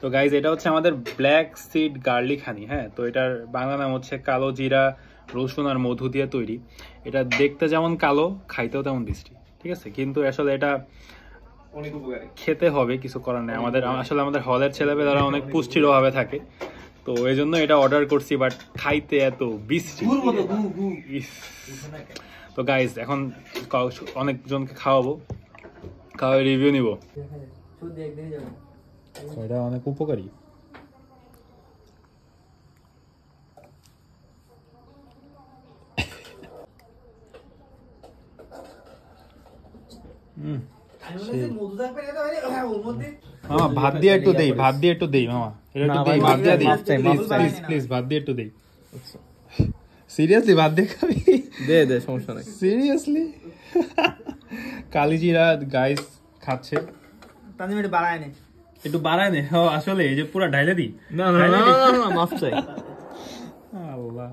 তো গাইজ এটা হচ্ছে আমাদের ব্ল্যাক সিড গার্লিক হানি। হ্যাঁ, তো এটার বাংলা নাম হচ্ছে কালো জিরা রসুন আর মধু দিয়ে তৈরি। এটা দেখতে যেমন কালো, খাইতেও তেমন মিষ্টি, ঠিক আছে? কিন্তু আসলে এটা খেতে হবে, কিছু করার নেই। আমাদের হলের ছেলেপেলেরা অনেক পুষ্টির অভাবে থাকে, তো এই জন্য এটা অর্ডার করছি, বাট খাইতে এত বিশ্রী। তো গাইজ এখন অনেকজনকে খাওয়াবো, খাওয়াই রিভিউ নিব। এটা অনেক উপকারী। মামা ভাত দিয়ে একটু দেই, ভাত দিয়ে একটু দেই মামা, এটা একটু দেই, ভাত দিয়ে দেই প্লিজ, ভাত দিয়ে একটু দেই। সিরিয়াসলি ভাত দিয়ে খাবি? দে দে, সমস্যা নাই। সিরিয়াসলি কালিজিরা গাইস খাচ্ছে। তানজিম একটু বাড়ায় নে। আসলে এই যে পুরো ঢাইলে দি। না না না, মাফ চাই। আল্লাহ।